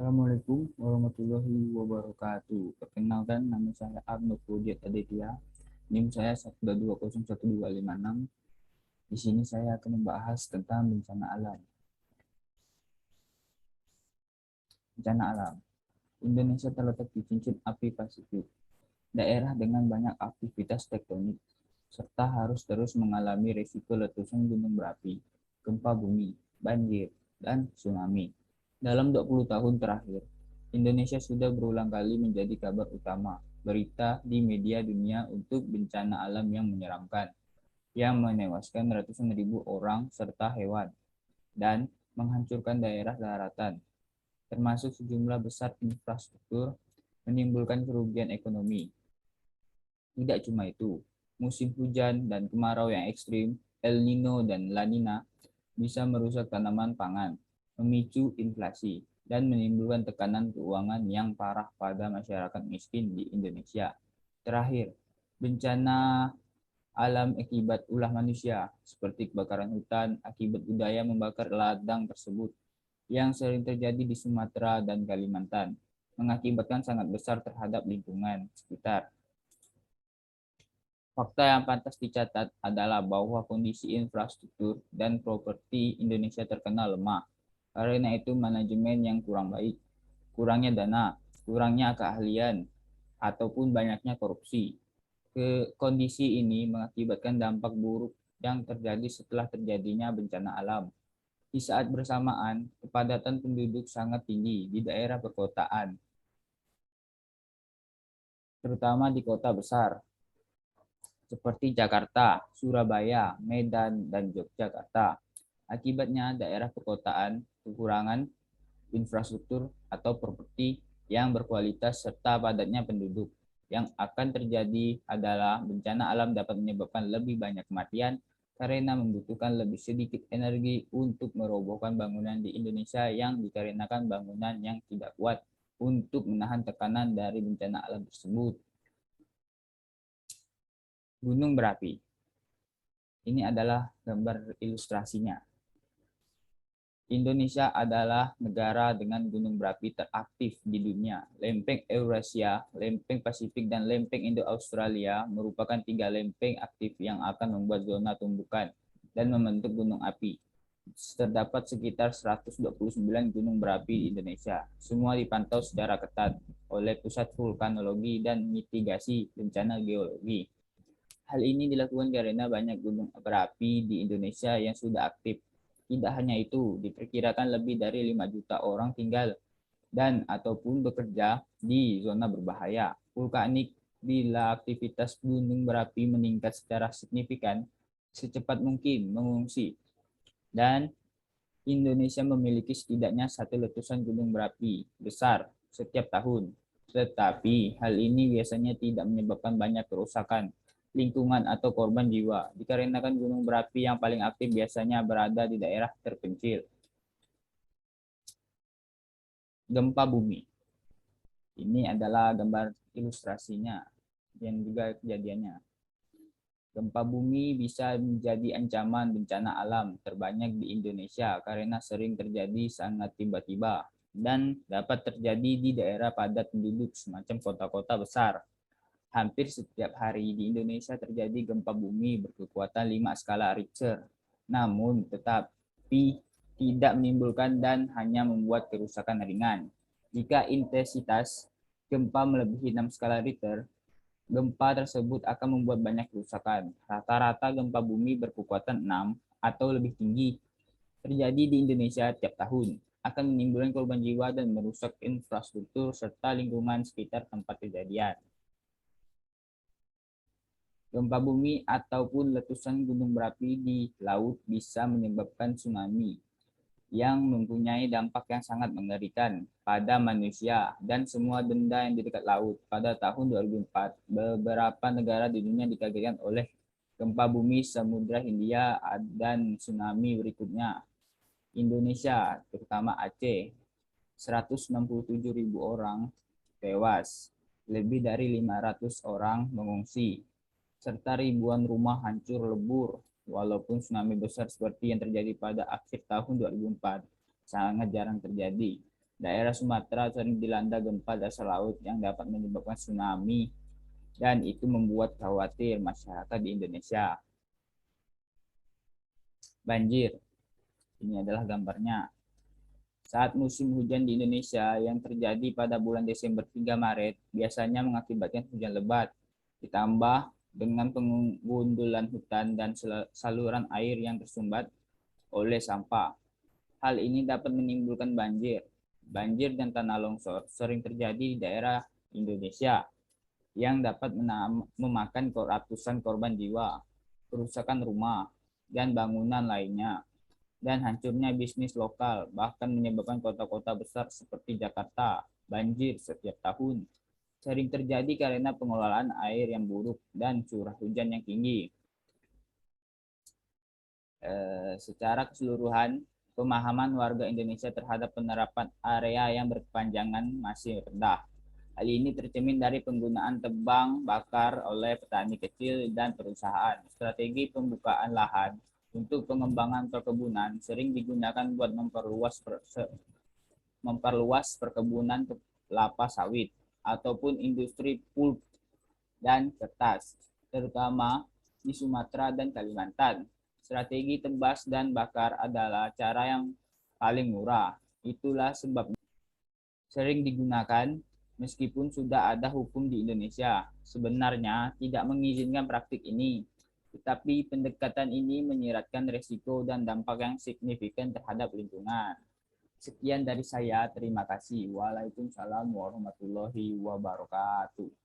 Assalamualaikum warahmatullahi wabarakatuh. Perkenalkan, nama saya Arno Pujiat Aditya. NIM saya 122012556. Di sini saya akan membahas tentang bencana alam. Bencana alam. Indonesia terletak di cincin api Pasifik, daerah dengan banyak aktivitas tektonik, serta harus terus mengalami risiko letusan gunung berapi, gempa bumi, banjir, dan tsunami. Dalam 20 tahun terakhir, Indonesia sudah berulang kali menjadi kabar utama berita di media dunia untuk bencana alam yang menyeramkan, yang menewaskan ratusan ribu orang serta hewan, dan menghancurkan daerah daratan, termasuk sejumlah besar infrastruktur, menimbulkan kerugian ekonomi. Tidak cuma itu, musim hujan dan kemarau yang ekstrim, El Nino dan La Nina, bisa merusak tanaman pangan, memicu inflasi, dan menimbulkan tekanan keuangan yang parah pada masyarakat miskin di Indonesia. Terakhir, bencana alam akibat ulah manusia, seperti kebakaran hutan akibat budaya membakar ladang tersebut, yang sering terjadi di Sumatera dan Kalimantan, mengakibatkan sangat besar terhadap lingkungan sekitar. Fakta yang pantas dicatat adalah bahwa kondisi infrastruktur dan properti Indonesia terkenal lemah. Karena itu manajemen yang kurang baik, kurangnya dana, kurangnya keahlian, ataupun banyaknya korupsi. Kondisi ini mengakibatkan dampak buruk yang terjadi setelah terjadinya bencana alam. Di saat bersamaan, kepadatan penduduk sangat tinggi di daerah perkotaan, terutama di kota besar seperti Jakarta, Surabaya, Medan, dan Yogyakarta. Akibatnya, daerah perkotaan kekurangan infrastruktur atau properti yang berkualitas serta padatnya penduduk. Yang akan terjadi adalah bencana alam dapat menyebabkan lebih banyak kematian karena membutuhkan lebih sedikit energi untuk merobohkan bangunan di Indonesia yang dikarenakan bangunan yang tidak kuat untuk menahan tekanan dari bencana alam tersebut. Gunung berapi. Ini adalah gambar ilustrasinya. Indonesia adalah negara dengan gunung berapi teraktif di dunia. Lempeng Eurasia, lempeng Pasifik, dan lempeng Indo-Australia merupakan 3 lempeng aktif yang akan membuat zona tumbukan dan membentuk gunung api. Terdapat sekitar 129 gunung berapi di Indonesia. Semua dipantau secara ketat oleh Pusat Vulkanologi dan Mitigasi Bencana Geologi. Hal ini dilakukan karena banyak gunung berapi di Indonesia yang sudah aktif. Tidak hanya itu, diperkirakan lebih dari 5 juta orang tinggal dan ataupun bekerja di zona berbahaya vulkanik. Bila aktivitas gunung berapi meningkat secara signifikan, secepat mungkin mengungsi. Dan Indonesia memiliki setidaknya satu letusan gunung berapi besar setiap tahun. Tetapi hal ini biasanya tidak menyebabkan banyak kerusakan lingkungan atau korban jiwa, dikarenakan gunung berapi yang paling aktif biasanya berada di daerah terpencil. Gempa bumi. Ini adalah gambar ilustrasinya dan juga kejadiannya. Gempa bumi bisa menjadi ancaman bencana alam terbanyak di Indonesia karena sering terjadi sangat tiba-tiba dan dapat terjadi di daerah padat penduduk semacam kota-kota besar. Hampir setiap hari di Indonesia terjadi gempa bumi berkekuatan 5 skala Richter. Namun tetapi tidak menimbulkan dan hanya membuat kerusakan ringan. Jika intensitas gempa melebihi 6 skala Richter, gempa tersebut akan membuat banyak kerusakan. Rata-rata gempa bumi berkekuatan 6 atau lebih tinggi terjadi di Indonesia tiap tahun, akan menimbulkan korban jiwa dan merusak infrastruktur serta lingkungan sekitar tempat kejadian. Gempa bumi ataupun letusan gunung berapi di laut bisa menyebabkan tsunami yang mempunyai dampak yang sangat mengerikan pada manusia dan semua benda yang di dekat laut. Pada tahun 2004, beberapa negara di dunia dikagetkan oleh gempa bumi Samudra Hindia dan tsunami berikutnya. Indonesia, terutama Aceh, 167.000 orang tewas, lebih dari 500 orang mengungsi, serta ribuan rumah hancur lebur. Walaupun tsunami besar seperti yang terjadi pada akhir tahun 2004 sangat jarang terjadi. Daerah Sumatera sering dilanda gempa dasar laut yang dapat menyebabkan tsunami, dan itu membuat khawatir masyarakat di Indonesia. Banjir, ini adalah gambarnya. Saat musim hujan di Indonesia yang terjadi pada bulan Desember hingga Maret biasanya mengakibatkan hujan lebat, ditambah dengan pengundulan hutan dan saluran air yang tersumbat oleh sampah. Hal ini dapat menimbulkan banjir. Banjir dan tanah longsor sering terjadi di daerah Indonesia yang dapat memakan ratusan korban jiwa, kerusakan rumah, dan bangunan lainnya, dan hancurnya bisnis lokal, bahkan menyebabkan kota-kota besar seperti Jakarta banjir setiap tahun. Sering terjadi karena pengelolaan air yang buruk dan curah hujan yang tinggi. Secara keseluruhan, pemahaman warga Indonesia terhadap penerapan area yang berkepanjangan masih rendah. Hal ini tercermin dari penggunaan tebang bakar oleh petani kecil dan perusahaan. Strategi pembukaan lahan untuk pengembangan perkebunan sering digunakan buat memperluas perkebunan kelapa sawit ataupun industri pulp dan kertas, terutama di Sumatera dan Kalimantan. Strategi tebas dan bakar adalah cara yang paling murah. Itulah sebabnya sering digunakan meskipun sudah ada hukum di Indonesia. Sebenarnya tidak mengizinkan praktik ini, tetapi pendekatan ini menyiratkan resiko dan dampak yang signifikan terhadap lingkungan. Sekian dari saya, terima kasih. Waalaikumsalam warahmatullahi wabarakatuh.